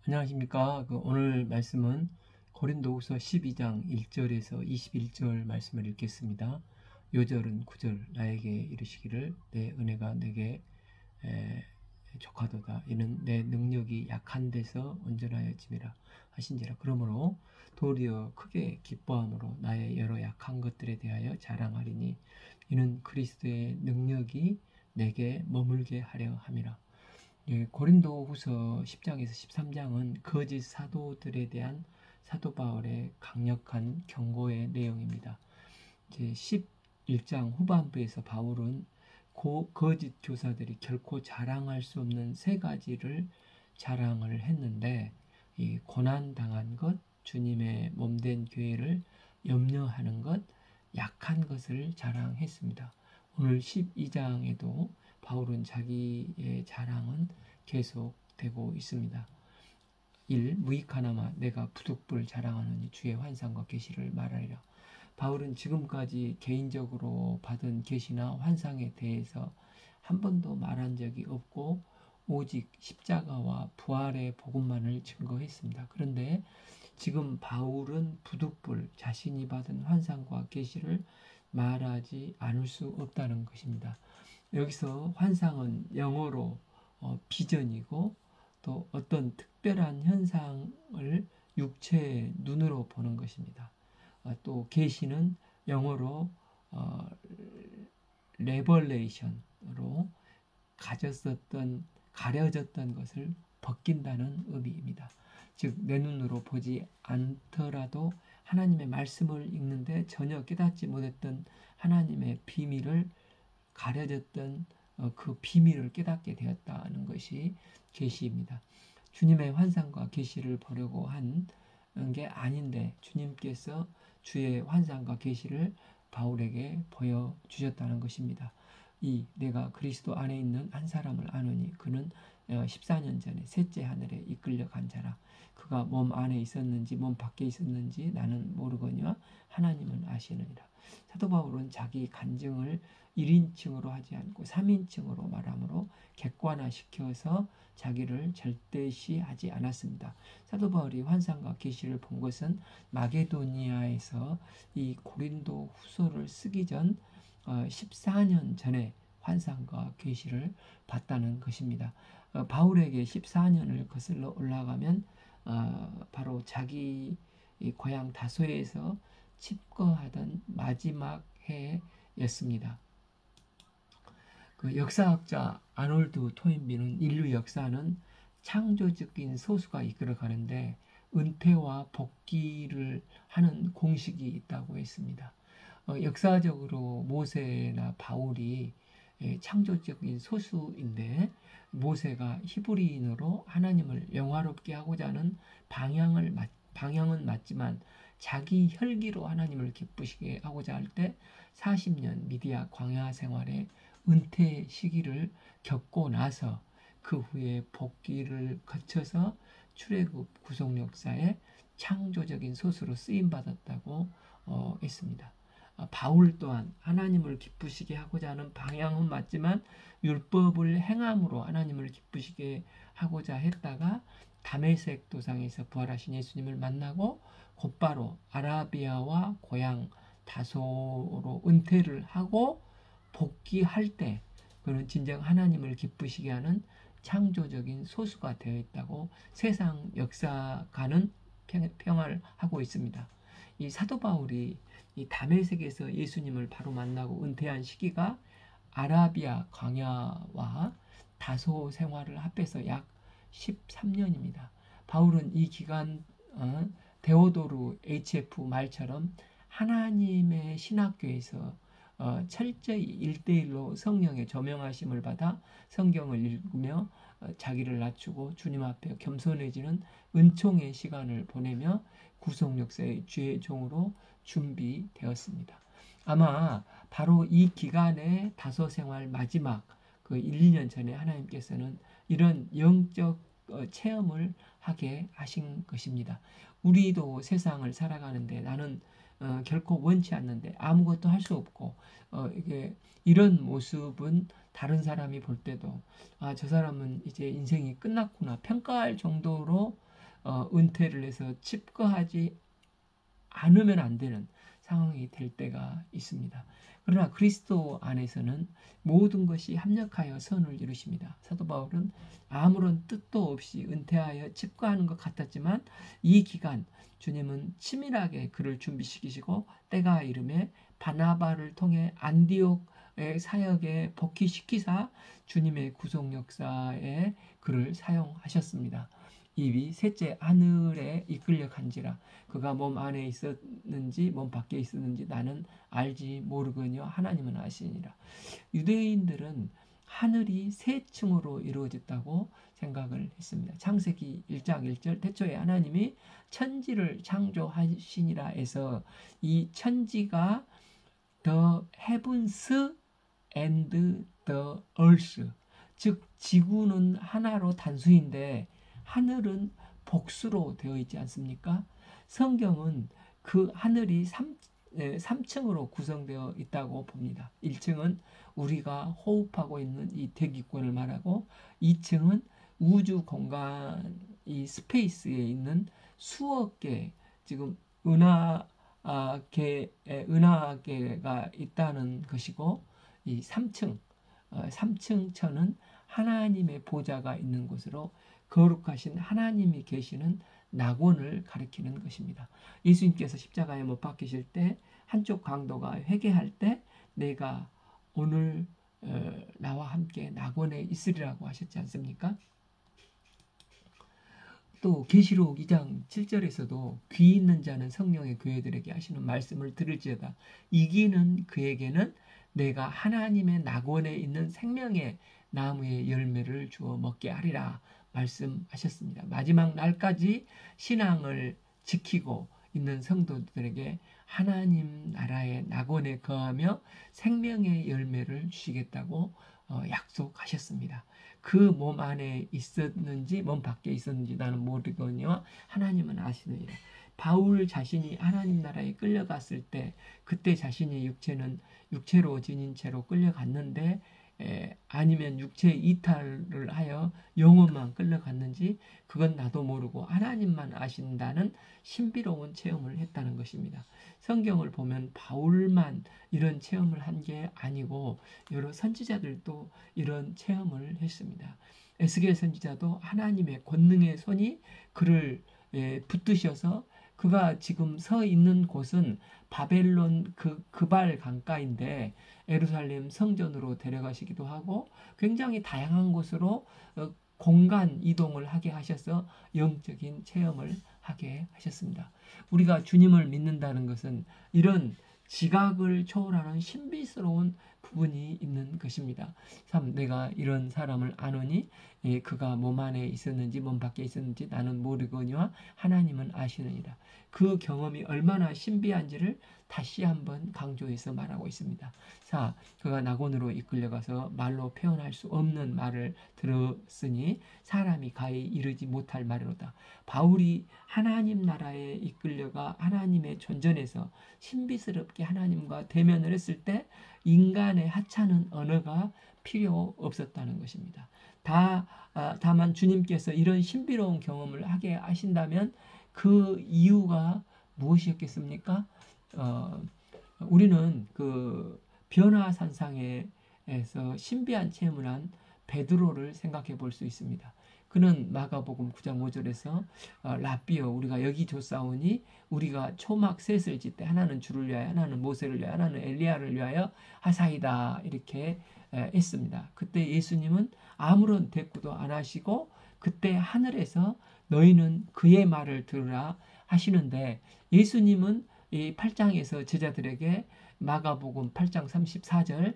안녕하십니까. 오늘 말씀은 고린도후서 12장 1절에서 21절 말씀을 읽겠습니다. 요절은 9절 나에게 이르시기를 내 은혜가 내게 족하도다. 이는 내 능력이 약한 데서 온전하여짐이라 하신지라. 그러므로 도리어 크게 기뻐함으로 나의 여러 약한 것들에 대하여 자랑하리니 이는 그리스도의 능력이 내게 머물게 하려 함이라. 고린도후서 10장에서 13장은 거짓 사도들에 대한 사도 바울의 강력한 경고의 내용입니다. 이제 11장 후반부에서 바울은 거짓 교사들이 결코 자랑할 수 없는 세 가지를 자랑을 했는데, 이 고난 당한 것, 주님의 몸된 교회를 염려하는 것, 약한 것을 자랑했습니다. 오늘 12장에도 바울은 자기의 자랑은 계속되고 있습니다. 1. 무익하나마 내가 부득불 자랑하노니 주의 환상과 계시를 말하리라. 바울은 지금까지 개인적으로 받은 계시나 환상에 대해서 한 번도 말한 적이 없고 오직 십자가와 부활의 복음만을 증거했습니다. 그런데 지금 바울은 부득불 자신이 받은 환상과 계시를 말하지 않을 수 없다는 것입니다. 여기서 환상은 영어로 비전이고, 또 어떤 특별한 현상을 육체의 눈으로 보는 것입니다. 또 계시는 영어로 레벌레이션으로 가려졌던 것을 벗긴다는 의미입니다. 즉 내 눈으로 보지 않더라도 하나님의 말씀을 읽는데 전혀 깨닫지 못했던 하나님의 비밀을, 가려졌던 그 비밀을 깨닫게 되었다는 것이 계시입니다. 주님의 환상과 계시를 보려고 한 게 아닌데 주님께서 주의 환상과 계시를 바울에게 보여주셨다는 것입니다. 내가 그리스도 안에 있는 한 사람을 아노니 그는 14년 전에 셋째 하늘에 이끌려 간 자라. 그가 몸 안에 있었는지 몸 밖에 있었는지 나는 모르거니와 하나님은 아시느니라. 사도 바울은 자기 간증을 1인칭으로 하지 않고 3인칭으로 말하므로 객관화시켜서 자기를 절대시하지 않았습니다. 사도 바울이 환상과 계시를 본 것은 마게도니아에서 이 고린도 후서를 쓰기 전 14년 전에 환상과 계시를 봤다는 것입니다. 바울에게 14년을 거슬러 올라가면 바로 자기 고향 다소에서 칩거하던 마지막 해였습니다. 그 역사학자 아놀드 토인비는 인류 역사는 창조적인 소수가 이끌어가는데 은퇴와 복귀를 하는 공식이 있다고 했습니다. 역사적으로 모세나 바울이 창조적인 소수인데, 모세가 히브리인으로 하나님을 영화롭게 하고자 하는 방향은 맞지만 자기 혈기로 하나님을 기쁘시게 하고자 할 때 40년 미디아 광야 생활의 은퇴 시기를 겪고 나서 그 후에 복귀를 거쳐서 출애굽 구속 역사의 창조적인 소수로 쓰임받았다고 했습니다. 바울 또한 하나님을 기쁘시게 하고자 하는 방향은 맞지만 율법을 행함으로 하나님을 기쁘시게 하고자 했다가 다메섹 도상에서 부활하신 예수님을 만나고 곧바로 아라비아와 고향 다소로 은퇴를 하고 복귀할 때 그는 진정 하나님을 기쁘시게 하는 창조적인 소수가 되어 있다고 세상 역사가는 평을 하고 있습니다. 이 사도 바울이 이 다메섹에서 예수님을 바로 만나고 은퇴한 시기가 아라비아 광야와 다소 생활을 합해서 약 13년입니다. 바울은 이 기간 데오도르 HF 말처럼 하나님의 신학교에서 철저히 1대1로 성령의 조명하심을 받아 성경을 읽으며 자기를 낮추고 주님 앞에 겸손해지는 은총의 시간을 보내며 구속 역사의 주의 종으로 준비되었습니다. 아마 바로 이 기간의 다소 생활 마지막 1, 2년 전에 하나님께서는 이런 영적 체험을 하게 하신 것입니다. 우리도 세상을 살아가는데 나는 결코 원치 않는데 아무것도 할 수 없고 이런 모습은 다른 사람이 볼 때도 저 사람은 이제 인생이 끝났구나 평가할 정도로 은퇴를 해서 집거하지 않으면 안 되는 상황이 될 때가 있습니다. 그러나 그리스도 안에서는 모든 것이 합력하여 선을 이루십니다. 사도 바울은 아무런 뜻도 없이 은퇴하여 집거하는 것 같았지만 이 기간 주님은 치밀하게 그를 준비시키시고 때가 이름에 바나바를 통해 안디옥의 사역에 복귀시키사 주님의 구속 역사에 그를 사용하셨습니다. 입이 셋째 하늘에 이끌려 간지라 그가 몸 안에 있었는지 몸 밖에 있었는지 나는 알지 모르거니와 하나님은 아시니라. 유대인들은 하늘이 세 층으로 이루어졌다고 생각을 했습니다. 창세기 1장 1절 태초에 하나님이 천지를 창조하시니라 해서 이 천지가 the heavens and the earth, 즉 지구는 하나로 단수인데 하늘은 복수로 되어 있지 않습니까? 성경은 그 하늘이 3층으로 구성되어 있다고 봅니다. 1층은 우리가 호흡하고 있는 이 대기권을 말하고 2층은 우주 공간 이 스페이스에 있는 수억 개 지금 은하계가 있다는 것이고 이 3층 천은 하나님의 보좌가 있는 곳으로 거룩하신 하나님이 계시는 낙원을 가리키는 것입니다. 예수님께서 십자가에 못 박히실 때 한쪽 강도가 회개할 때 내가 오늘 나와 함께 낙원에 있으리라고 하셨지 않습니까? 또 계시록 2장 7절에서도 귀 있는 자는 성령의 교회들에게 하시는 말씀을 들을지어다 이기는 그에게는 내가 하나님의 낙원에 있는 생명의 나무의 열매를 주어 먹게 하리라 말씀하셨습니다. 마지막 날까지 신앙을 지키고 있는 성도들에게 하나님 나라의 낙원에 거하며 생명의 열매를 주시겠다고 약속하셨습니다. 그 몸 안에 있었는지 몸 밖에 있었는지 나는 모르거니와 하나님은 아시느니라. 바울 자신이 하나님 나라에 끌려갔을 때 그때 자신의 육체는 육체로 지닌 채로 끌려갔는데 아니면 육체 이탈을 하여 영혼만 끌려갔는지 그건 나도 모르고 하나님만 아신다는 신비로운 체험을 했다는 것입니다. 성경을 보면 바울만 이런 체험을 한 게 아니고 여러 선지자들도 이런 체험을 했습니다. 에스겔 선지자도 하나님의 권능의 손이 그를 붙드셔서 그가 지금 서 있는 곳은 바벨론 그발 강가인데 예루살렘 성전으로 데려가시기도 하고 굉장히 다양한 곳으로 공간 이동을 하게 하셔서 영적인 체험을 하게 하셨습니다. 우리가 주님을 믿는다는 것은 이런 지각을 초월하는 신비스러운 부분이 있는 것입니다. 참 내가 이런 사람을 아노니 그가 몸 안에 있었는지 몸 밖에 있었는지 나는 모르거니와 하나님은 아시느니라. 그 경험이 얼마나 신비한지를 다시 한번 강조해서 말하고 있습니다. 자, 그가 낙원으로 이끌려가서 말로 표현할 수 없는 말을 들었으니 사람이 가히 이르지 못할 말이로다. 바울이 하나님 나라에 이끌려가 하나님의 존전에서 신비스럽게 하나님과 대면을 했을 때 인간의 하찮은 언어가 필요 없었다는 것입니다. 다만 주님께서 이런 신비로운 경험을 하게 하신다면 그 이유가 무엇이었겠습니까? 우리는 그 변화산상에서 신비한 체험을 한 베드로를 생각해 볼 수 있습니다. 그는 마가복음 9장 5절에서 라비어 우리가 여기 조사오니 우리가 초막 셋을 짓되 하나는 주를 위하여 하나는 모세를 위하여 하나는 엘리야를 위하여 하사이다 이렇게 했습니다. 그때 예수님은 아무런 대꾸도 안 하시고 그때 하늘에서 너희는 그의 말을 들으라 하시는데 예수님은 이 8장에서 제자들에게 마가복음 8장 34절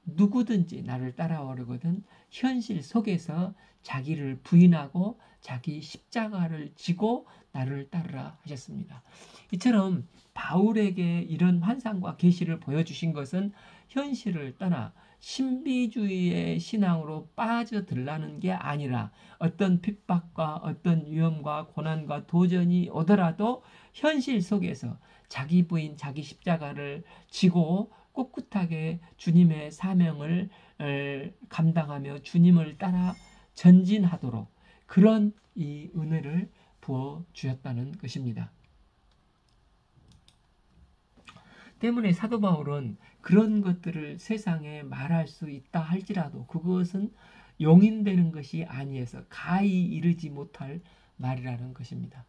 누구든지 나를 따라오려거든 현실 속에서 자기를 부인하고 자기 십자가를 지고 나를 따르라 하셨습니다. 이처럼 바울에게 이런 환상과 계시를 보여주신 것은 현실을 떠나 신비주의의 신앙으로 빠져들라는 게 아니라 어떤 핍박과 어떤 위험과 고난과 도전이 오더라도 현실 속에서 자기 부인 자기 십자가를 지고 꿋꿋하게 주님의 사명을 감당하며 주님을 따라 전진하도록 그런 이 은혜를 부어 주셨다는 것입니다. 때문에 사도 바울은 그런 것들을 세상에 말할 수 있다 할지라도 그것은 용인되는 것이 아니어서 가히 이르지 못할 말이라는 것입니다.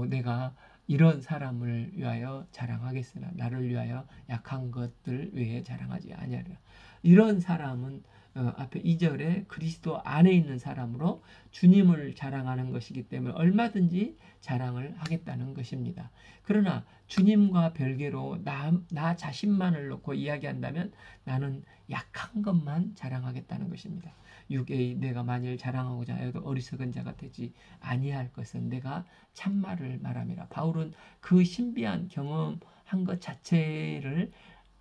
내가 이런 사람을 위하여 자랑하겠으나 나를 위하여 약한 것들 외에 자랑하지 아니하리라. 이런 사람은 앞에 2절에 그리스도 안에 있는 사람으로 주님을 자랑하는 것이기 때문에 얼마든지 자랑을 하겠다는 것입니다. 그러나 주님과 별개로 나 자신만을 놓고 이야기한다면 나는 약한 것만 자랑하겠다는 것입니다. 6a 내가 만일 자랑하고자 하여도 어리석은 자가 되지 아니할 것은 내가 참말을 말함이라. 바울은 그 신비한 경험한 것 자체를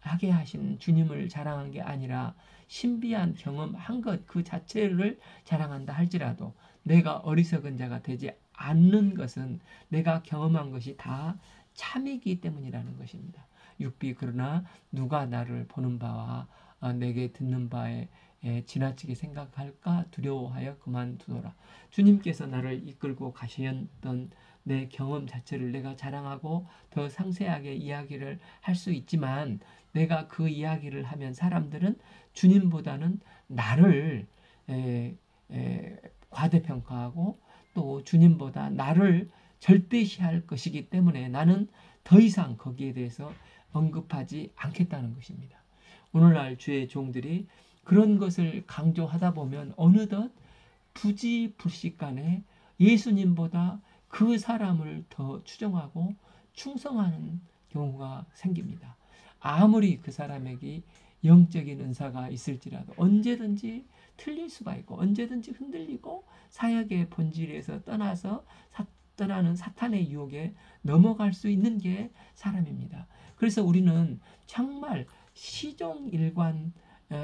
하게 하신 주님을 자랑한 게 아니라 신비한 경험한 것 그 자체를 자랑한다 할지라도 내가 어리석은 자가 되지 않는 것은 내가 경험한 것이 다 참이기 때문이라는 것입니다. 6b 그러나 누가 나를 보는 바와 내게 듣는 바에 지나치게 생각할까 두려워하여 그만두더라. 주님께서 나를 이끌고 가셨던 내 경험 자체를 내가 자랑하고 더 상세하게 이야기를 할 수 있지만 내가 그 이야기를 하면 사람들은 주님보다는 나를 과대평가하고 또 주님보다 나를 절대시할 것이기 때문에 나는 더 이상 거기에 대해서 언급하지 않겠다는 것입니다. 오늘날 주의 종들이 그런 것을 강조하다 보면 어느덧 부지불식간에 예수님보다 그 사람을 더 추종하고 충성하는 경우가 생깁니다. 아무리 그 사람에게 영적인 은사가 있을지라도 언제든지 틀릴 수가 있고 언제든지 흔들리고 사역의 본질에서 떠나는 사탄의 유혹에 넘어갈 수 있는 게 사람입니다. 그래서 우리는 정말 시종일관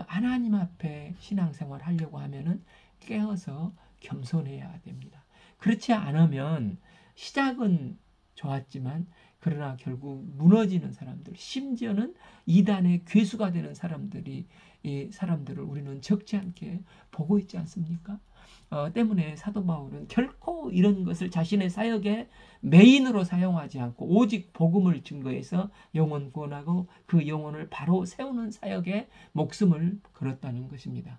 하나님 앞에 신앙생활 하려고 하면은 깨어서 겸손해야 됩니다. 그렇지 않으면 시작은 좋았지만 그러나 결국 무너지는 사람들, 심지어는 이단의 괴수가 되는 이 사람들을 우리는 적지 않게 보고 있지 않습니까? 때문에 사도 바울은 결코 이런 것을 자신의 사역의 메인으로 사용하지 않고 오직 복음을 증거해서 영혼 구원하고 그 영혼을 바로 세우는 사역에 목숨을 걸었다는 것입니다.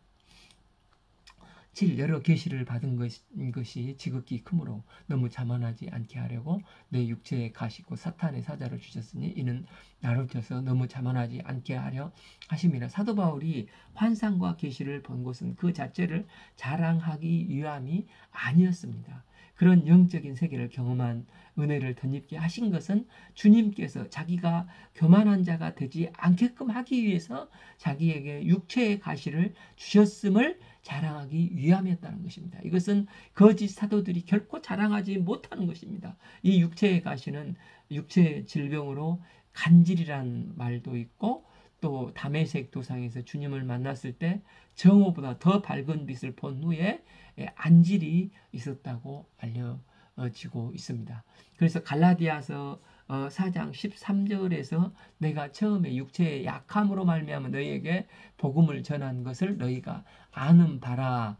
7. 여러 계시를 받은 것이 지극히 크므로 너무 자만하지 않게 하려고 내 육체에 가시고 사탄의 사자를 주셨으니 이는 나를 펴서 너무 자만하지 않게 하려 하심이라. 사도 바울이 환상과 계시를 본 것은 그 자체를 자랑하기 위함이 아니었습니다. 그런 영적인 세계를 경험한 은혜를 덧입게 하신 것은 주님께서 자기가 교만한 자가 되지 않게끔 하기 위해서 자기에게 육체의 가시를 주셨음을 자랑하기 위함이었다는 것입니다. 이것은 거짓 사도들이 결코 자랑하지 못하는 것입니다. 이 육체의 가시는 육체의 질병으로 간질이란 말도 있고 또 다메섹 도상에서 주님을 만났을 때 정오보다 더 밝은 빛을 본 후에 안질이 있었다고 알려지고 있습니다. 그래서 갈라디아서 4장 13절에서 내가 처음에 육체의 약함으로 말미암아 너희에게 복음을 전한 것을 너희가 아는 바라.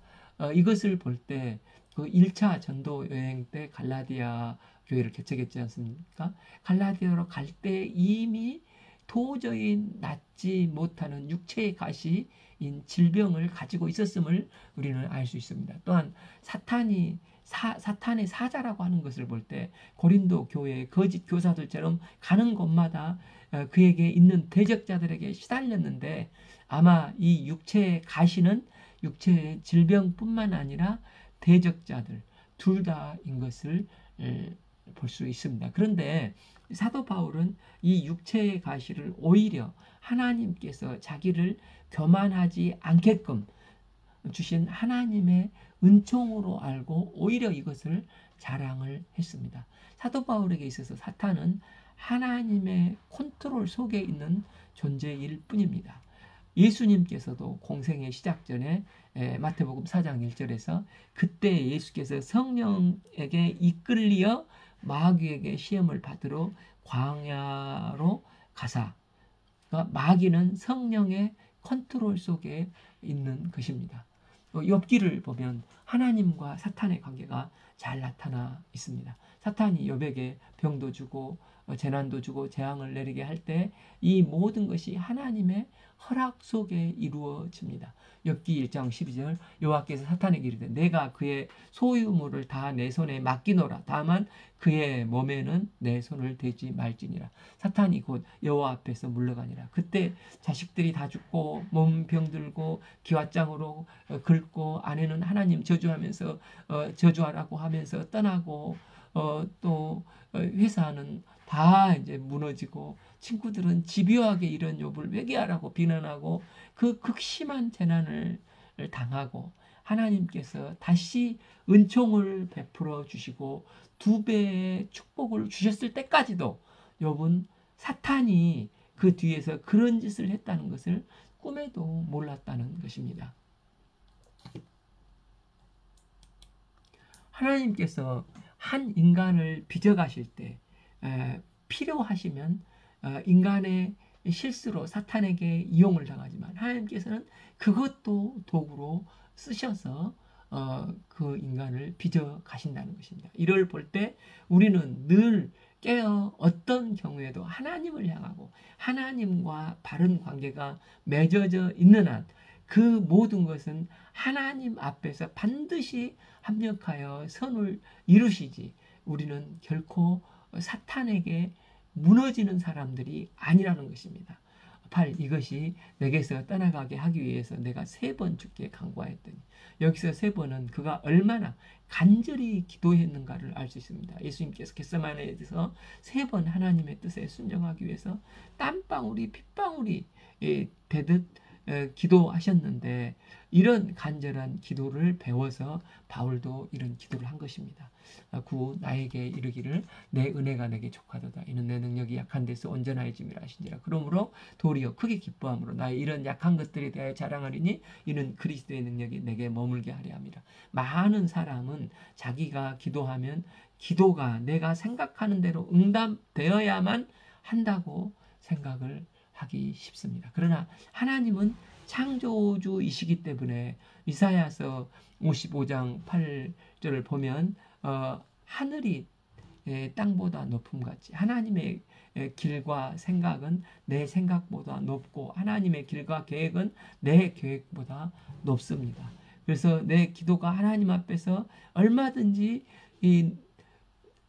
이것을 볼 때 그 1차 전도 여행 때 갈라디아 교회를 개척했지 않습니까? 갈라디아로 갈 때 이미 도저히 낫지 못하는 육체의 가시인 질병을 가지고 있었음을 우리는 알 수 있습니다. 또한 사탄의 사자라고 하는 것을 볼 때 고린도 교회의 거짓 교사들처럼 가는 곳마다 그에게 있는 대적자들에게 시달렸는데 아마 이 육체의 가시는 육체의 질병뿐만 아니라 대적자들 둘 다인 것을 볼 수 있습니다. 그런데 사도 바울은 이 육체의 가시를 오히려 하나님께서 자기를 교만하지 않게끔 주신 하나님의 은총으로 알고 오히려 이것을 자랑을 했습니다. 사도 바울에게 있어서 사탄은 하나님의 컨트롤 속에 있는 존재일 뿐입니다. 예수님께서도 공생의 시작 전에 마태복음 4장 1절에서 그때 예수께서 성령에게 이끌리어 마귀에게 시험을 받으러 광야로 가사, 그러니까 마귀는 성령의 컨트롤 속에 있는 것입니다. 욥기를 보면 하나님과 사탄의 관계가 잘 나타나 있습니다. 사탄이 욥에게 병도 주고 재난도 주고 재앙을 내리게 할 때 이 모든 것이 하나님의 허락 속에 이루어집니다. 욥기 1장 12절 여호와께서 사탄에게 이르되 내가 그의 소유물을 다 내 손에 맡기노라. 다만 그의 몸에는 내 손을 대지 말지니라. 사탄이 곧 여호와 앞에서 물러가니라. 그때 자식들이 다 죽고 몸 병들고 기왓장으로 긁고 아내는 하나님 저주하면서 저주하라고 하면서 떠나고 또 회사는 다 이제 무너지고 친구들은 집요하게 이런 욥을 회개하라고 비난하고 그 극심한 재난을 당하고 하나님께서 다시 은총을 베풀어 주시고 2배의 축복을 주셨을 때까지도 욥은 사탄이 그 뒤에서 그런 짓을 했다는 것을 꿈에도 몰랐다는 것입니다. 하나님께서 한 인간을 빚어가실 때 필요하시면 인간의 실수로 사탄에게 이용을 당하지만 하나님께서는 그것도 도구로 쓰셔서 그 인간을 빚어 가신다는 것입니다. 이를 볼 때 우리는 늘 깨어 어떤 경우에도 하나님을 향하고 하나님과 바른 관계가 맺어져 있는 한 그 모든 것은 하나님 앞에서 반드시 합력하여 선을 이루시지 우리는 결코 사탄에게 무너지는 사람들이 아니라는 것입니다. 8. 이것이 내게서 떠나가게 하기 위해서 내가 3번 주께 간구하였더니 여기서 3번은 그가 얼마나 간절히 기도했는가를 알 수 있습니다. 예수님께서 겟세마네에서 3번 하나님의 뜻에 순종하기 위해서 땀방울이 핏방울이 되듯 기도하셨는데 이런 간절한 기도를 배워서 바울도 이런 기도를 한 것입니다. 9. 나에게 이르기를 내 은혜가 내게 족하도다. 이는 내 능력이 약한 데서 온전하여짐이라 하시니라. 그러므로 도리어 크게 기뻐함으로 나의 이런 약한 것들에 대하여 자랑하리니 이는 그리스도의 능력이 내게 머물게 하려 함이라. 많은 사람은 자기가 기도하면 기도가 내가 생각하는 대로 응답되어야만 한다고 생각을 하기 쉽습니다. 그러나 하나님은 창조주이시기 때문에 이사야서 55장 8절을 보면 하늘이 땅보다 높음같이 하나님의 길과 생각은 내 생각보다 높고 하나님의 길과 계획은 내 계획보다 높습니다. 그래서 내 기도가 하나님 앞에서 얼마든지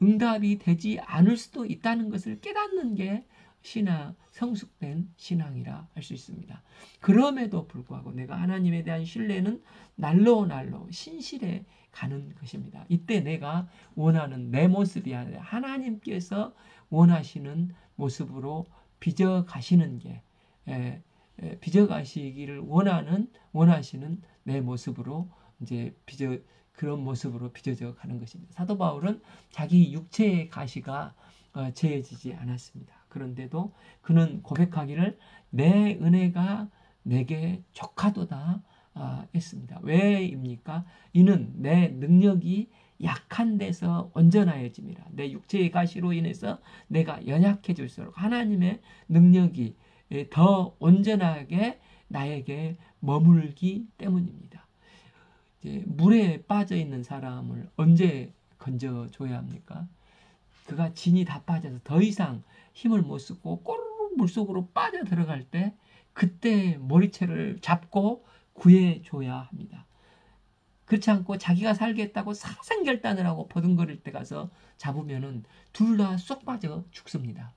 응답이 되지 않을 수도 있다는 것을 깨닫는 게 성숙된 신앙이라 할 수 있습니다. 그럼에도 불구하고 내가 하나님에 대한 신뢰는 날로 신실해 가는 것입니다. 이때 내가 원하는 내 모습이 아니라 하나님께서 원하시는 모습으로 빚어 가시는 게 빚어 가시기를 원하시는 내 모습으로 이제 그런 모습으로 빚어져 가는 것입니다. 사도 바울은 자기 육체의 가시가 재해지지 않았습니다. 그런데도 그는 고백하기를 내 은혜가 내게 족하도다 했습니다. 왜입니까? 이는 내 능력이 약한 데서 온전하여짐이라. 내 육체의 가시로 인해서 내가 연약해질수록 하나님의 능력이 더 온전하게 나에게 머물기 때문입니다. 이제 물에 빠져 있는 사람을 언제 건져줘야 합니까? 그가 진이 다 빠져서 더 이상 힘을 못 쓰고 꼬르륵 물속으로 빠져 들어갈 때 그때 머리채를 잡고 구해줘야 합니다. 그렇지 않고 자기가 살겠다고 사생결단을 하고 버둥거릴 때 가서 잡으면은 둘 다 쏙 빠져 죽습니다.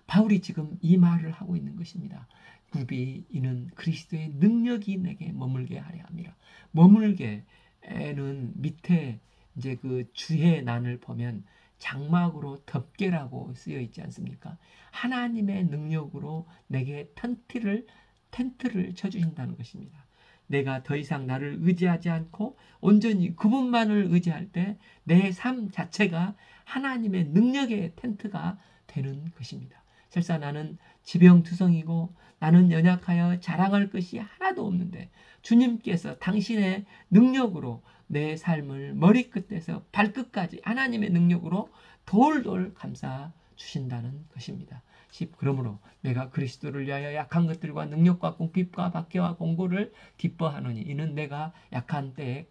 바울이 지금 이 말을 하고 있는 것입니다. 9비 이는 그리스도의 능력이 내게 머물게 하려 함이라. 머물게는 밑에 이제 그 주의 난을 보면 장막으로 덮개라고 쓰여 있지 않습니까? 하나님의 능력으로 내게 텐트를 쳐주신다는 것입니다. 내가 더 이상 나를 의지하지 않고 온전히 그분만을 의지할 때 내 삶 자체가 하나님의 능력의 텐트가 되는 것입니다. 설사 나는 지병투성이고 나는 연약하여 자랑할 것이 하나도 없는데 주님께서 당신의 능력으로 내 삶을 머리끝에서 발끝까지 하나님의 능력으로 돌돌 감싸 주신다는 것입니다. 10. 그러므로 내가 그리스도를 위하여 약한 것들과 능력과 궁핍과 박해와 공고를 기뻐하노니 이는 내가 약한 때에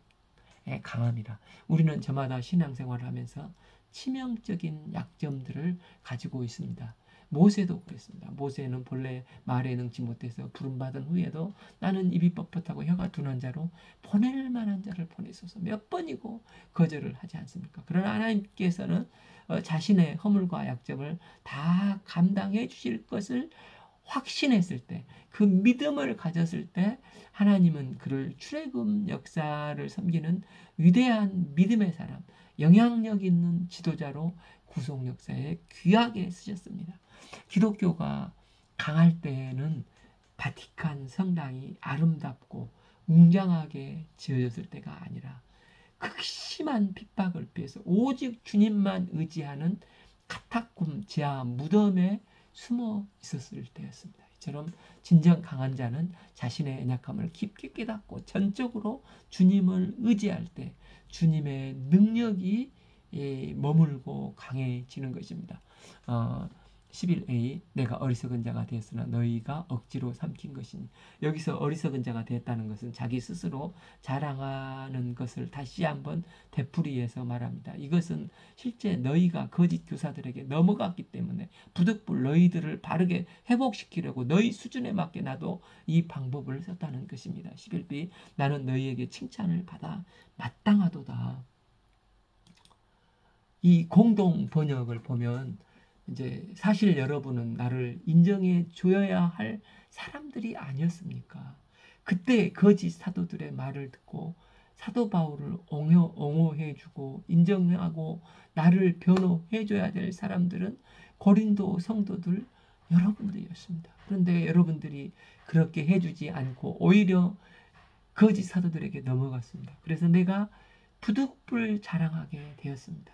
강함이라. 우리는 저마다 신앙생활을 하면서 치명적인 약점들을 가지고 있습니다. 모세도 그랬습니다. 모세는 본래 말에 능치 못해서 부름받은 후에도 나는 입이 뻣뻣하고 혀가 둔한 자로 보낼 만한 자를 보내소서 몇 번이고 거절을 하지 않습니까? 그러나 하나님께서는 자신의 허물과 약점을 다 감당해 주실 것을 확신했을 때, 그 믿음을 가졌을 때 하나님은 그를 출애굽 역사를 섬기는 위대한 믿음의 사람, 영향력 있는 지도자로 구속 역사에 귀하게 쓰셨습니다. 기독교가 강할 때에는 바티칸 성당이 아름답고 웅장하게 지어졌을 때가 아니라 극심한 핍박을 피해서 오직 주님만 의지하는 카타콤 지하 무덤에 숨어 있었을 때였습니다. 이처럼 진정 강한 자는 자신의 연약함을 깊게 깨닫고 전적으로 주님을 의지할 때 주님의 능력이 머물고 강해지는 것입니다. 11a 내가 어리석은 자가 되었으나 너희가 억지로 삼킨 것이니. 여기서 어리석은 자가 되었다는 것은 자기 스스로 자랑하는 것을 다시 한번 되풀이해서 말합니다. 이것은 실제 너희가 거짓 교사들에게 넘어갔기 때문에 부득불 너희들을 바르게 회복시키려고 너희 수준에 맞게 나도 이 방법을 썼다는 것입니다. 11b 나는 너희에게 칭찬을 받아 마땅하도다. 이 공동 번역을 보면 이제 사실 여러분은 나를 인정해 줘야 할 사람들이 아니었습니까? 그때 거짓 사도들의 말을 듣고 사도 바울을 옹호해 주고 인정하고 나를 변호해 줘야 될 사람들은 고린도 성도들 여러분들이었습니다. 그런데 여러분들이 그렇게 해주지 않고 오히려 거짓 사도들에게 넘어갔습니다. 그래서 내가 부득불 자랑하게 되었습니다.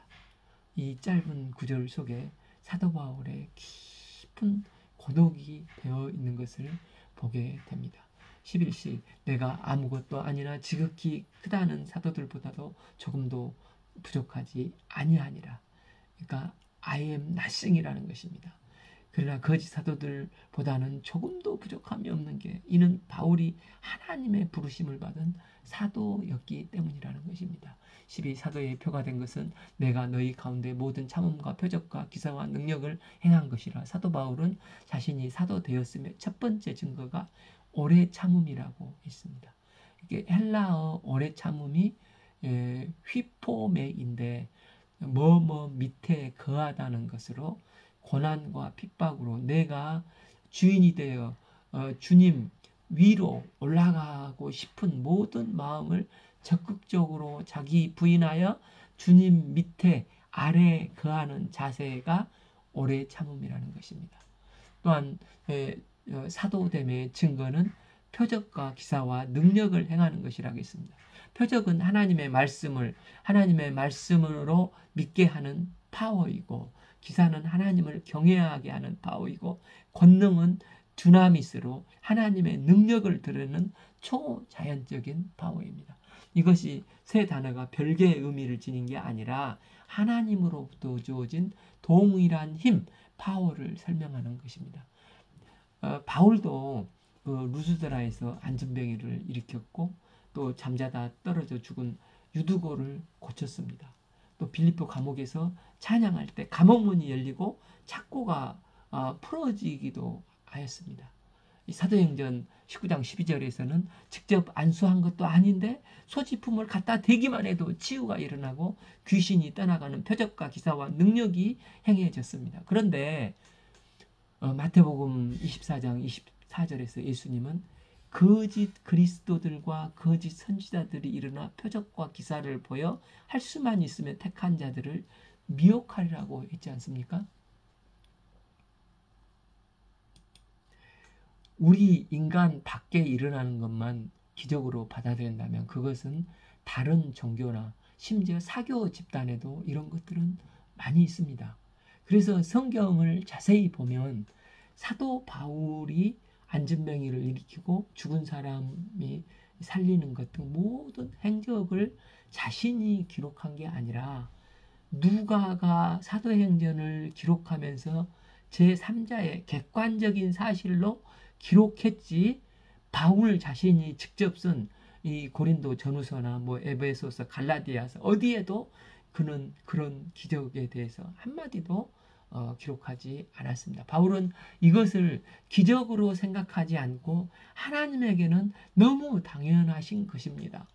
이 짧은 구절 속에 사도 바울의 깊은 고독이 되어 있는 것을 보게 됩니다. 11시 내가 아무것도 아니나 지극히 크다는 사도들보다도 조금도 부족하지 아니하니라. 그러니까 I am nothing이라는 것입니다. 그러나 거짓 사도들보다는 조금도 부족함이 없는 게 이는 바울이 하나님의 부르심을 받은 사도였기 때문이라는 것입니다. 12 사도의 표가 된 것은 내가 너희 가운데 모든 참음과 표적과 기사와 능력을 행한 것이라. 사도 바울은 자신이 사도 되었음의 첫 번째 증거가 오래 참음이라고 했습니다. 이게 헬라어 오래 참음이 휘포메인데 뭐뭐 밑에 거하다는 것으로 고난과 핍박으로 내가 주인이 되어 주님 위로 올라가고 싶은 모든 마음을 적극적으로 자기 부인하여 주님 밑에 아래 거하는 자세가 오래 참음이라는 것입니다. 또한 사도됨의 증거는 표적과 기사와 능력을 행하는 것이라고 했습니다. 표적은 하나님의 말씀으로 믿게 하는 파워이고, 기사는 하나님을 경외하게 하는 파워이고, 권능은 두나미스로 하나님의 능력을 드러내는 초자연적인 파워입니다. 이것이 세 단어가 별개의 의미를 지닌 게 아니라 하나님으로부터 주어진 동일한 힘, 파워를 설명하는 것입니다. 바울도 루스드라에서 안전병이를 일으켰고 또 잠자다 떨어져 죽은 유두고를 고쳤습니다. 또 빌립보 감옥에서 찬양할 때 감옥문이 열리고 착고가 풀어지기도 하였습니다. 이 사도행전 19장 12절에서는 직접 안수한 것도 아닌데 소지품을 갖다 대기만 해도 치유가 일어나고 귀신이 떠나가는 표적과 기사와 능력이 행해졌습니다. 그런데 마태복음 24장 24절에서 예수님은 거짓 그리스도들과 거짓 선지자들이 일어나 표적과 기사를 보여 할 수만 있으면 택한 자들을 미혹하리라고 했지 않습니까? 우리 인간 밖에 일어나는 것만 기적으로 받아들인다면 그것은 다른 종교나 심지어 사교 집단에도 이런 것들은 많이 있습니다. 그래서 성경을 자세히 보면 사도 바울이 안전병이를 일으키고 죽은 사람이 살리는 것 등 모든 행적을 자신이 기록한 게 아니라 누가가 사도행전을 기록하면서 제3자의 객관적인 사실로 기록했지 바울 자신이 직접 쓴 이 고린도 전후서나 뭐 에베소서, 갈라디아서 어디에도 그는 그런 기적에 대해서 한마디도 기록하지 않았습니다. 바울은 이것을 기적으로 생각하지 않고 하나님에게는 너무 당연하신 것입니다.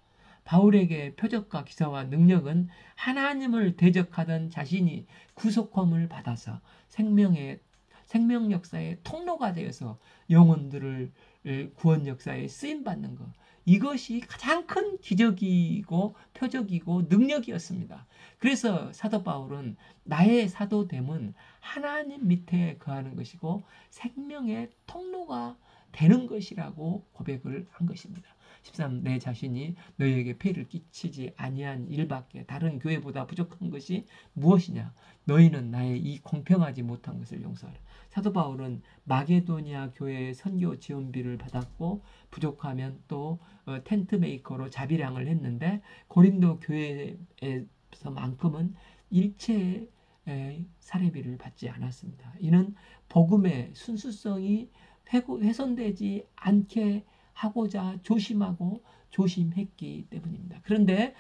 바울에게 표적과 기사와 능력은 하나님을 대적하던 자신이 구속함을 받아서 생명 역사의 통로가 되어서 영혼들을 구원 역사에 쓰임받는 것, 이것이 가장 큰 기적이고 표적이고 능력이었습니다. 그래서 사도 바울은 나의 사도됨은 하나님 밑에 거하는 것이고 생명의 통로가 되는 것이라고 고백을 한 것입니다. 13. 내 자신이 너희에게 폐를 끼치지 아니한 일밖에 다른 교회보다 부족한 것이 무엇이냐? 너희는 나의 이 공평하지 못한 것을 용서하라. 사도 바울은 마게도니아 교회의 선교 지원비를 받았고 부족하면 또 텐트 메이커로 자비량을 했는데 고린도 교회에서만큼은 일체의 사례비를 받지 않았습니다. 이는 복음의 순수성이 훼손되지 않게 하고자 조심하고 조심했기 때문입니다. 그런데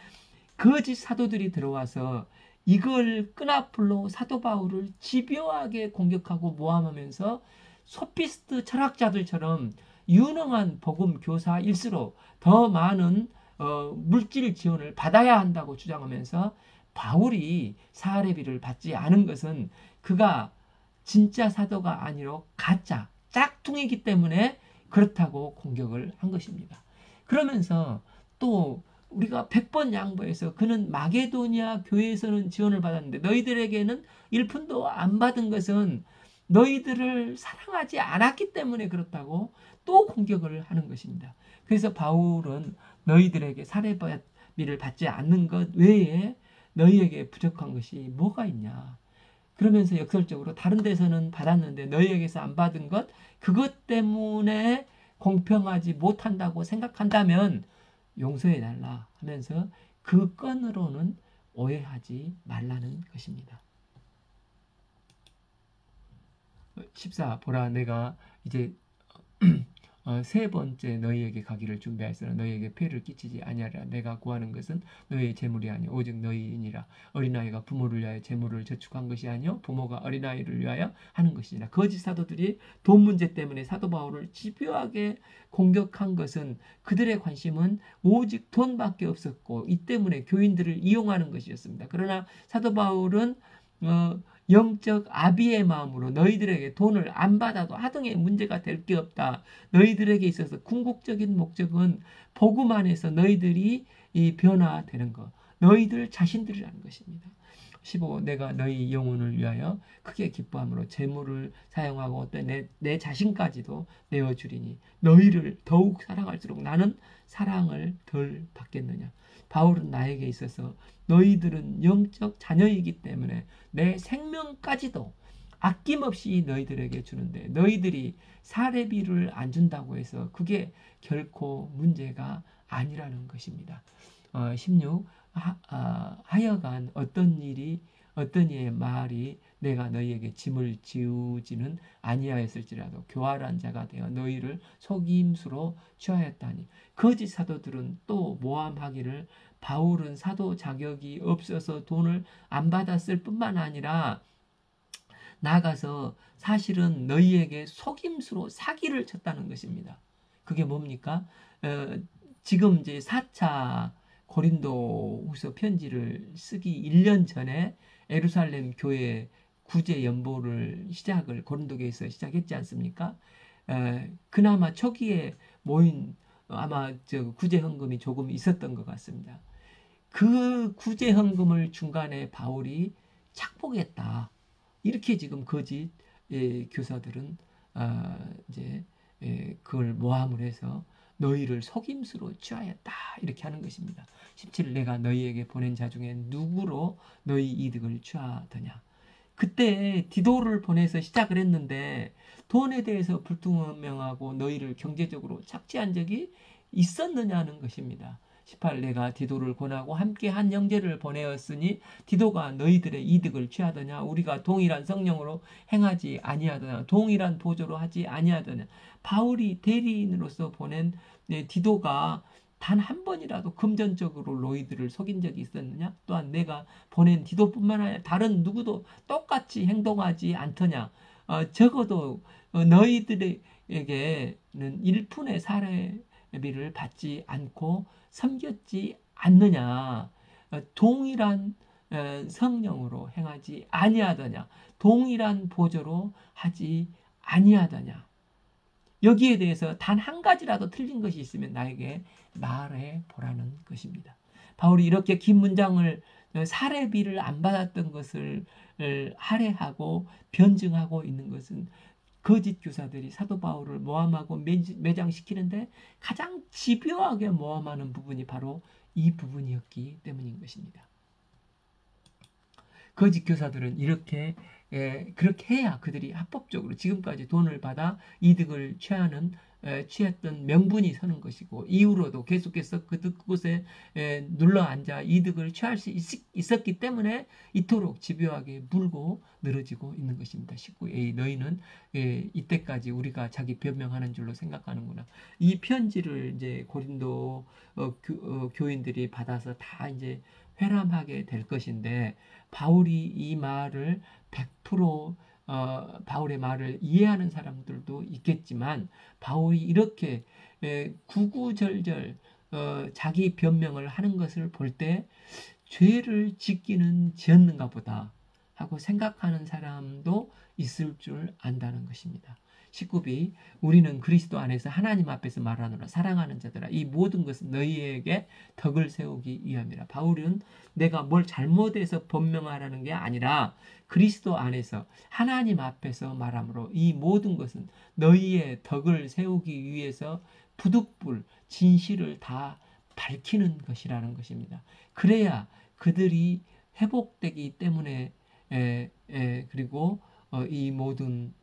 거짓 사도들이 들어와서 이걸 끈앞으로 사도 바울을 집요하게 공격하고 모함하면서 소피스트 철학자들처럼 유능한 복음 교사일수록 더 많은 물질 지원을 받아야 한다고 주장하면서 바울이 사례비를 받지 않은 것은 그가 진짜 사도가 아니라 가짜 짝퉁이기 때문에 그렇다고 공격을 한 것입니다. 그러면서 또 우리가 100번 양보해서 그는 마게도니아 교회에서는 지원을 받았는데 너희들에게는 1푼도 안 받은 것은 너희들을 사랑하지 않았기 때문에 그렇다고 또 공격을 하는 것입니다. 그래서 바울은 너희들에게 사례비를 받지 않는 것 외에 너희에게 부족한 것이 뭐가 있냐. 그러면서 역설적으로 다른 데서는 받았는데 너희에게서 안 받은 것, 그것 때문에 공평하지 못한다고 생각한다면 용서해달라 하면서 그 건으로는 오해하지 말라는 것입니다. 14. 보라, 내가 이제 세 번째 너희에게 가기를 준비하였으나 너희에게 폐를 끼치지 아니하리라. 내가 구하는 것은 너희의 재물이 아니요 오직 너희이니라. 어린아이가 부모를 위하여 재물을 저축한 것이 아니요 부모가 어린아이를 위하여 하는 것이니라. 거짓 사도들이 돈 문제 때문에 사도 바울을 집요하게 공격한 것은 그들의 관심은 오직 돈밖에 없었고 이 때문에 교인들을 이용하는 것이었습니다. 그러나 사도 바울은 영적 아비의 마음으로 너희들에게 돈을 안 받아도 하등의 문제가 될 게 없다. 너희들에게 있어서 궁극적인 목적은 복음 안에서 너희들이 변화되는 것. 너희들 자신들이라는 것입니다. 15. 내가 너희 영혼을 위하여 크게 기뻐함으로 재물을 사용하고 또 내 자신까지도 내어주리니 너희를 더욱 사랑할수록 나는 사랑을 덜 받겠느냐. 바울은 나에게 있어서 너희들은 영적 자녀이기 때문에 내 생명까지도 아낌없이 너희들에게 주는데 너희들이 사례비를 안 준다고 해서 그게 결코 문제가 아니라는 것입니다. 16. 하여간 어떤 이의 말이 내가 너희에게 짐을 지우지는 아니하였을지라도 교활한 자가 되어 너희를 속임수로 취하였다니. 거짓 사도들은 또 모함하기를 바울은 사도 자격이 없어서 돈을 안 받았을 뿐만 아니라 나아가서 사실은 너희에게 속임수로 사기를 쳤다는 것입니다. 그게 뭡니까? 지금 이제 4차 고린도후서 편지를 쓰기 1년 전에 예루살렘 교회 구제 연보를 시작을 고린도교에서 시작했지 않습니까? 그나마 초기에 모인 아마 구제 헌금이 조금 있었던 것 같습니다. 그 구제 헌금을 중간에 바울이 착복했다. 이렇게 지금 거짓 교사들은 이제 그걸 모함을 해서 너희를 속임수로 취하였다 이렇게 하는 것입니다. 17. 내가 너희에게 보낸 자 중에 누구로 너희 이득을 취하더냐. 그때 디도를 보내서 시작을 했는데 돈에 대해서 불투명하고 너희를 경제적으로 착취한 적이 있었느냐는 것입니다. 18 내가 디도를 권하고 함께 한 형제를 보내었으니 디도가 너희들의 이득을 취하더냐 우리가 동일한 성령으로 행하지 아니하더냐 동일한 보조로 하지 아니하더냐. 바울이 대리인으로서 보낸 디도가 단 한 번이라도 금전적으로 너희들을 속인 적이 있었느냐? 또한 내가 보낸 디도뿐만 아니라 다른 누구도 똑같이 행동하지 않더냐? 적어도 너희들에게는 1푼의 사례비를 받지 않고 섬겼지 않느냐? 동일한 성령으로 행하지 아니하더냐? 동일한 보조로 하지 아니하더냐? 여기에 대해서 단 한 가지라도 틀린 것이 있으면 나에게 말해 보라는 것입니다. 바울이 이렇게 긴 문장을 사례비를 안 받았던 것을 할애하고 변증하고 있는 것은 거짓 교사들이 사도 바울을 모함하고 매장시키는데 가장 집요하게 모함하는 부분이 바로 이 부분이었기 때문인 것입니다. 거짓 교사들은 이렇게 그렇게 해야 그들이 합법적으로 지금까지 돈을 받아 이득을 취했던 명분이 서는 것이고 이후로도 계속해서 그곳에 눌러 앉아 이득을 취할 수 있었기 때문에 이토록 집요하게 물고 늘어지고 있는 것입니다. 19a 너희는 이때까지 우리가 자기 변명하는 줄로 생각하는구나. 이 편지를 이제 고린도 교인들이 받아서 다 이제 회람하게 될 것인데 바울이 이 말을 100% 바울의 말을 이해하는 사람들도 있겠지만 바울이 이렇게 구구절절 자기 변명을 하는 것을 볼 때 죄를 짓기는 지었는가 보다 하고 생각하는 사람도 있을 줄 안다는 것입니다. 19b 우리는 그리스도 안에서 하나님 앞에서 말하노라 사랑하는 자들아 이 모든 것은 너희에게 덕을 세우기 위함이라. 바울은 내가 뭘 잘못해서 변명하라는 게 아니라 그리스도 안에서 하나님 앞에서 말하므로 이 모든 것은 너희의 덕을 세우기 위해서 부득불 진실을 다 밝히는 것이라는 것입니다. 그래야 그들이 회복되기 때문에 그리고 이 모든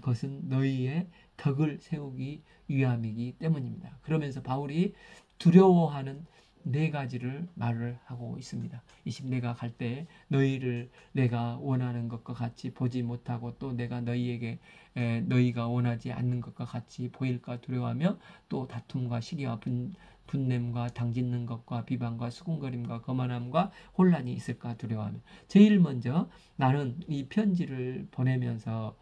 것은 너희의 덕을 세우기 위함이기 때문입니다. 그러면서 바울이 두려워하는 4가지를 말을 하고 있습니다. 20 내가 갈 때 너희를 내가 원하는 것과 같이 보지 못하고 또 내가 너희에게 너희가 원하지 않는 것과 같이 보일까 두려워하며 또 다툼과 시기와 분냄과 당짓는 것과 비방과 수군거림과 거만함과 혼란이 있을까 두려워하며 제일 먼저 나는 이 편지를 보내면서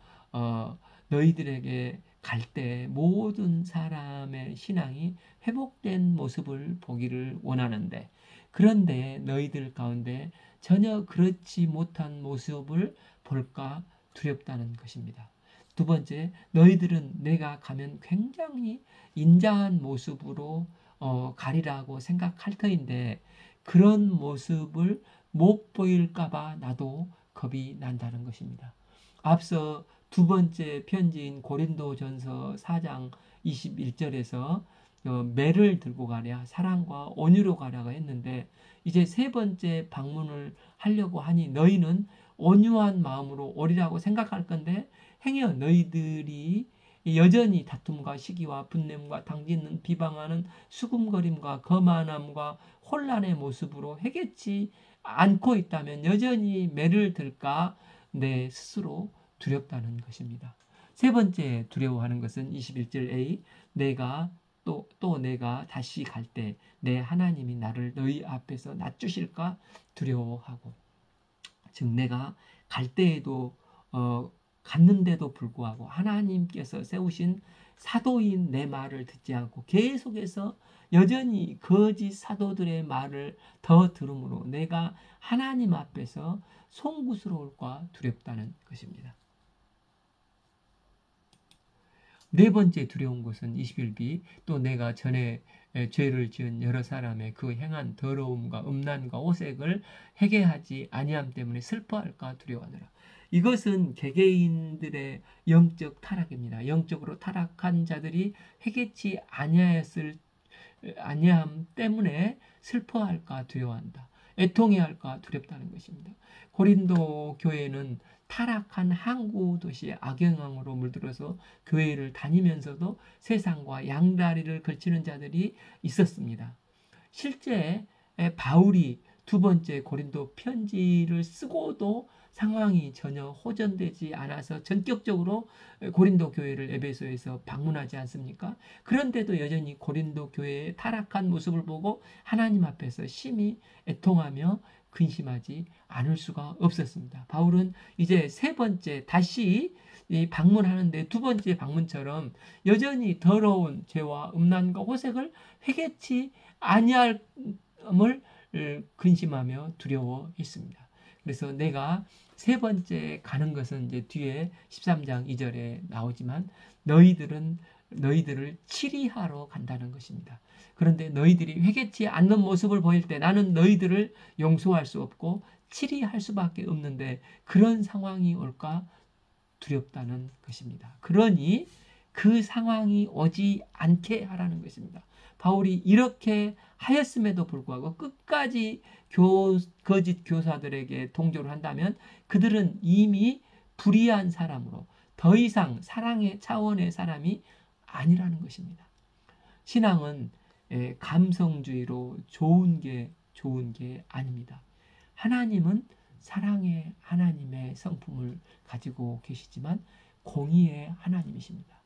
너희들에게 갈 때 모든 사람의 신앙이 회복된 모습을 보기를 원하는데 그런데 너희들 가운데 전혀 그렇지 못한 모습을 볼까 두렵다는 것입니다. 두 번째, 너희들은 내가 가면 굉장히 인자한 모습으로 가리라고 생각할 터인데 그런 모습을 못 보일까봐 나도 겁이 난다는 것입니다. 앞서 두 번째 편지인 고린도전서 4장 21절에서 매를 들고 가랴 사랑과 온유로 가랴가 했는데 이제 세 번째 방문을 하려고 하니 너희는 온유한 마음으로 오리라고 생각할 건데 행여 너희들이 여전히 다툼과 시기와 분냄과 당짓는 비방하는 수군거림과 거만함과 혼란의 모습으로 해결치 않고 있다면 여전히 매를 들까 내 스스로 두렵다는 것입니다. 세 번째 두려워하는 것은 21절 A 또 내가 다시 갈 때 내 하나님이 나를 너희 앞에서 낮추실까 두려워하고 즉 내가 갈 때에도 갔는데도 불구하고 하나님께서 세우신 사도인 내 말을 듣지 않고 계속해서 여전히 거짓 사도들의 말을 더 들으므로 내가 하나님 앞에서 송구스러울까 두렵다는 것입니다. 네 번째 두려운 것은 21b 또 내가 전에 죄를 지은 여러 사람의 그 행한 더러움과 음란과 오색을 회개하지 아니함 때문에 슬퍼할까 두려워하노라. 이것은 개개인들의 영적 타락입니다. 영적으로 타락한 자들이 회개치 아니함 때문에 슬퍼할까 두려워한다. 애통해할까 두렵다는 것입니다. 고린도 교회는 타락한 항구 도시의 악영향으로 물들어서 교회를 다니면서도 세상과 양다리를 걸치는 자들이 있었습니다. 실제 바울이 두 번째 고린도 편지를 쓰고도 상황이 전혀 호전되지 않아서 전격적으로 고린도 교회를 에베소에서 방문하지 않습니까? 그런데도 여전히 고린도 교회의 타락한 모습을 보고 하나님 앞에서 심히 애통하며 근심하지 않을 수가 없었습니다. 바울은 이제 세 번째 다시 방문하는데 두 번째 방문처럼 여전히 더러운 죄와 음란과 호색을 회개치 아니할을 근심하며 두려워했습니다. 그래서 내가 세 번째 가는 것은 이제 뒤에 13장 2절에 나오지만 너희들을 치리하러 간다는 것입니다. 그런데 너희들이 회개치 않는 모습을 보일 때 나는 너희들을 용서할 수 없고 치리할 수밖에 없는데 그런 상황이 올까 두렵다는 것입니다. 그러니 그 상황이 오지 않게 하라는 것입니다. 바울이 이렇게 하였음에도 불구하고 끝까지 거짓 교사들에게 동조를 한다면 그들은 이미 불의한 사람으로 더 이상 사랑의 차원의 사람이 아니라는 것입니다. 신앙은 감성주의로 좋은 게 아닙니다. 하나님은 사랑의 하나님의 성품을 가지고 계시지만 공의의 하나님이십니다.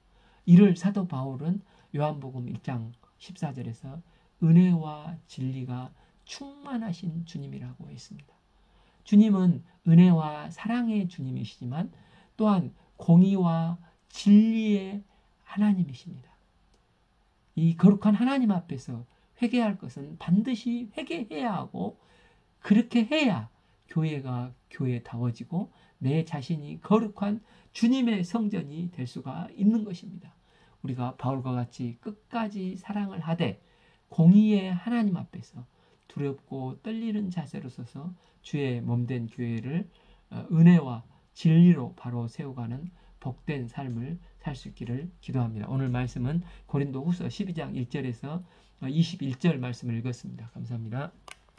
이를 사도 바울은 요한복음 1장 14절에서 은혜와 진리가 충만하신 주님이라고 했습니다. 주님은 은혜와 사랑의 주님이시지만 또한 공의와 진리의 하나님이십니다. 이 거룩한 하나님 앞에서 회개할 것은 반드시 회개해야 하고 그렇게 해야 교회가 교회다워지고 내 자신이 거룩한 주님의 성전이 될 수가 있는 것입니다. 우리가 바울과 같이 끝까지 사랑을 하되 공의의 하나님 앞에서 두렵고 떨리는 자세로 서서 주의 몸된 교회를 은혜와 진리로 바로 세워가는 복된 삶을 살 수 있기를 기도합니다. 오늘 말씀은 고린도후서 12장 1절에서 21절 말씀을 읽었습니다. 감사합니다.